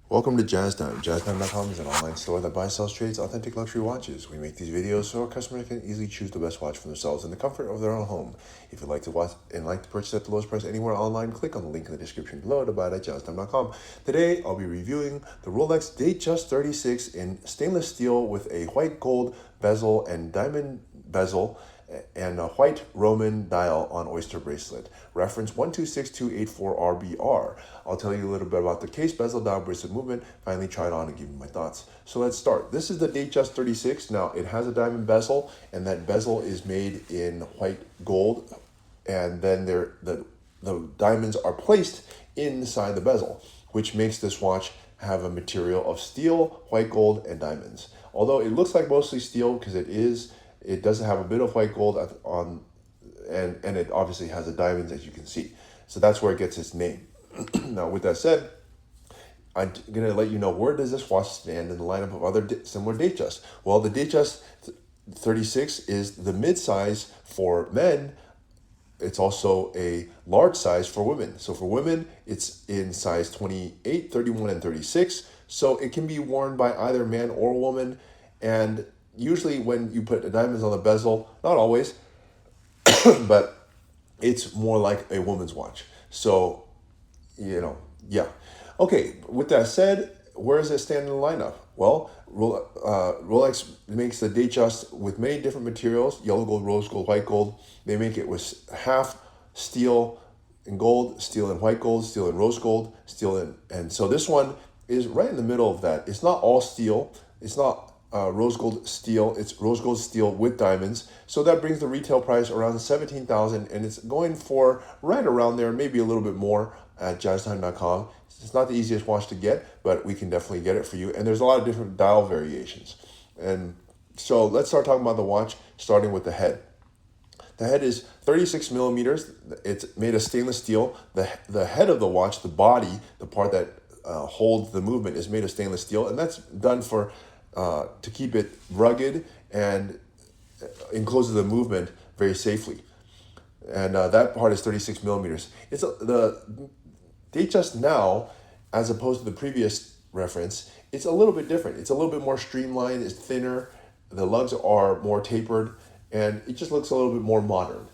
Welcome to Jazz Time. JazzTime.com is an online store that buys, sells, trades authentic luxury watches. We make these videos so our customers can easily choose the best watch for themselves in the comfort of their own home. If you'd like to watch and like to purchase at the lowest price anywhere online, click on the link in the description below to buy it at JazzTime.com. Today, I'll be reviewing the Rolex Datejust 36 in stainless steel with a white gold bezel and diamond bezel and a white Roman dial on oyster bracelet. Reference 126284RBR. I'll tell you a little bit about the case, bezel, dial, bracelet movement, finally try it on and give you my thoughts. So let's start. This is the Datejust 36. Now it has a diamond bezel, and that bezel is made in white gold, and then the diamonds are placed inside the bezel, which makes this watch have a material of steel, white gold, and diamonds. Although it looks like mostly steel because it does have a bit of white gold on, and it obviously has the diamonds, as you can see. So that's where it gets its name. Now, with that said, I'm going to let you know where does this watch stand in the lineup of other similar Datejust. Well, the Datejust 36 is the mid-size for men. It's also a large size for women. So for women, it's in size 28, 31, and 36. So it can be worn by either man or woman. And usually when you put the diamonds on the bezel, not always, but it's more like a woman's watch. So, yeah. Okay, with that said, where does it stand in the lineup? Well, Rolex makes the Datejust with many different materials: yellow gold, rose gold, white gold. They make it with half steel and gold, steel and white gold, steel and rose gold, and so this one is right in the middle of that. It's not all steel. It's not rose gold steel. It's rose gold steel with diamonds. So that brings the retail price around 17,000, and it's going for right around there, maybe a little bit more at jazztime.com. It's not the easiest watch to get, but we can definitely get it for you. And there's a lot of different dial variations. And so let's start talking about the watch, starting with the head. The head is 36 millimeters. It's made of stainless steel. The head of the watch, the body, the part that holds the movement, is made of stainless steel, and that's done to keep it rugged and encloses the movement very safely. And that part is 36 millimeters. It's the Datejust now, as opposed to the previous reference, it's a little bit different. It's a little bit more streamlined. It's thinner. The lugs are more tapered, and it just looks a little bit more modern.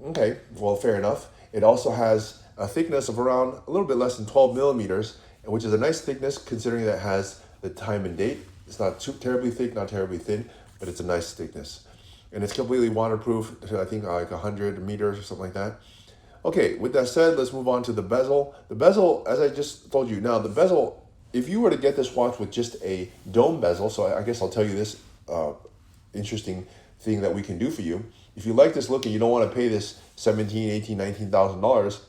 Okay, well, fair enough. It also has a thickness of around a little bit less than 12 millimeters, which is a nice thickness considering that it has the time and date. It's not too terribly thick, not terribly thin, but it's a nice thickness. And it's completely waterproof to, I think, like 100 meters or something like that. Okay, with that said, let's move on to the bezel. The bezel, as I just told you, now the bezel, if you were to get this watch with just a dome bezel, so I guess I'll tell you this interesting thing that we can do for you. If you like this look and you don't want to pay this $17,000, $18,000, $19,000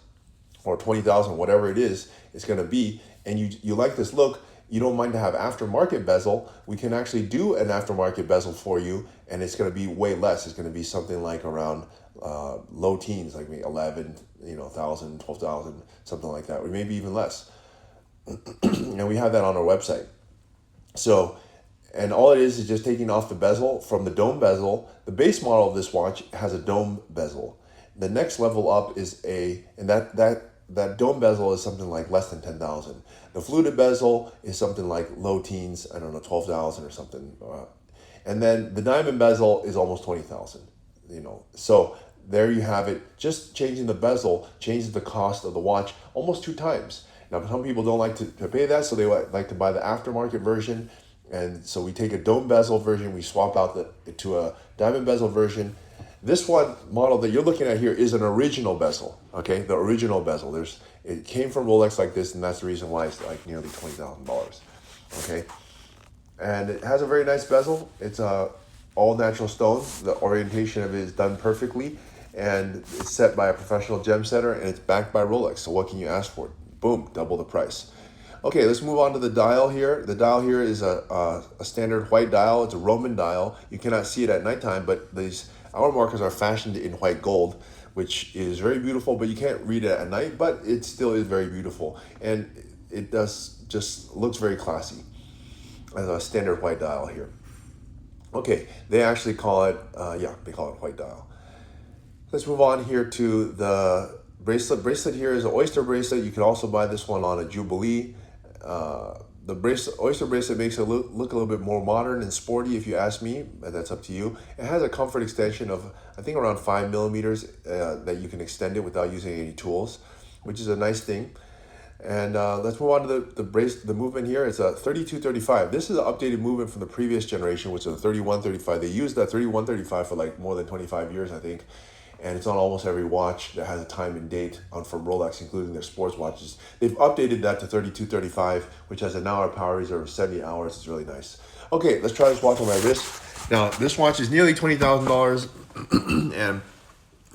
or $20,000, whatever it is, it's going to be, and you like this look, you don't mind to have aftermarket bezel, we can actually do an aftermarket bezel for you, and it's going to be way less. It's going to be something like around low teens, like maybe 11, 1,000, 12,000, something like that, or maybe even less. And we have that on our website. So, and all it is just taking off the bezel from the dome bezel. The base model of this watch has a dome bezel. The next level up is that dome bezel is something like less than 10,000. The fluted bezel is something like low teens, 12,000 or something. And then the diamond bezel is almost 20,000, So there you have it. Just changing the bezel changes the cost of the watch almost 2 times. Now, some people don't like to pay that, so they like to buy the aftermarket version. And so we take a dome bezel version, we swap out to a diamond bezel version. This one model that you're looking at here is an original bezel, okay? The original bezel. It came from Rolex like this, and that's the reason why it's like nearly $20,000, okay? And it has a very nice bezel. It's all natural stone. The orientation of it is done perfectly, and it's set by a professional gem setter, and it's backed by Rolex. So what can you ask for? Boom, double the price. Okay, let's move on to the dial here. The dial here is a standard white dial. It's a Roman dial. You cannot see it at nighttime, but these hour markers are fashioned in white gold, which is very beautiful, but you can't read it at night, but it still is very beautiful. And it just looks very classy as a standard white dial here. Okay, they actually call it, they call it white dial. Let's move on here to the bracelet. Bracelet here is an oyster bracelet. You can also buy this one on a Jubilee. The Oyster Bracelet makes it look a little bit more modern and sporty, if you ask me, but that's up to you. It has a comfort extension of, I think, around 5 millimeters that you can extend it without using any tools, which is a nice thing. And let's move on to the movement here. It's a 3235. This is an updated movement from the previous generation, which is a 3135. They used that 3135 for like more than 25 years, I think. And it's on almost every watch that has a time and date on from Rolex, including their sports watches. They've updated that to 3235, which has an hour power reserve of 70 hours. It's really nice. Okay, let's try this watch on my wrist. Now, this watch is nearly $20,000. And,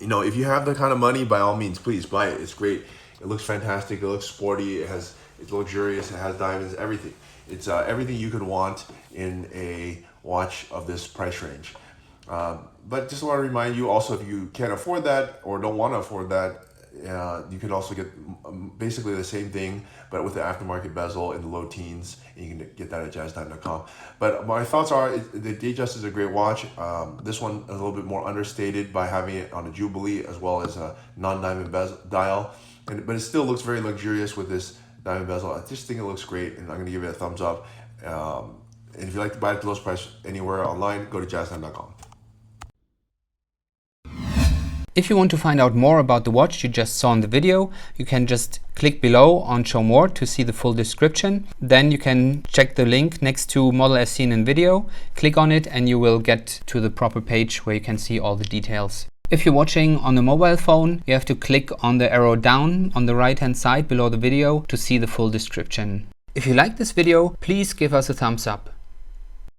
you know, if you have the kind of money, by all means, please buy it. It's great. It looks fantastic. It looks sporty. It's luxurious. It has diamonds, everything. It's everything you could want in a watch of this price range. But just want to remind you also, if you can't afford that or don't want to afford that, you can also get basically the same thing, but with the aftermarket bezel in the low teens, and you can get that at jazztime.com. But my thoughts are, the Datejust is a great watch. This one is a little bit more understated by having it on a Jubilee as well as a non-diamond dial, but it still looks very luxurious with this diamond bezel. I just think it looks great, and I'm going to give it a thumbs up. And if you'd like to buy it at the lowest price anywhere online, go to jazztime.com. If you want to find out more about the watch you just saw in the video, you can just click below on Show More to see the full description. Then you can check the link next to model as seen in video, click on it, and you will get to the proper page where you can see all the details. If you're watching on a mobile phone, you have to click on the arrow down on the right hand side below the video to see the full description. If you like this video, please give us a thumbs up.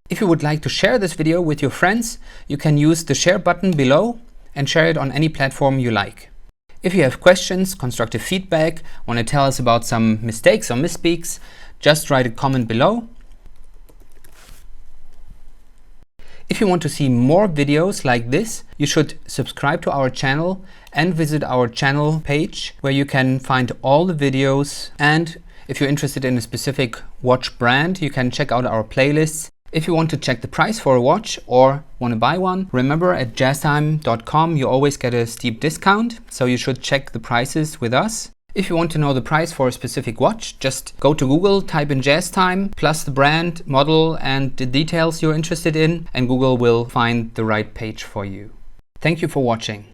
If you would like to share this video with your friends, you can use the share button below and share it on any platform you like. If you have questions, constructive feedback, want to tell us about some mistakes or misspeaks, just write a comment below. If you want to see more videos like this, you should subscribe to our channel and visit our channel page where you can find all the videos. And if you're interested in a specific watch brand, you can check out our playlists. If you want to check the price for a watch or want to buy one, remember at jazztime.com you always get a steep discount, so you should check the prices with us. If you want to know the price for a specific watch, just go to Google, type in JazzTime, plus the brand, model and the details you're interested in, and Google will find the right page for you. Thank you for watching.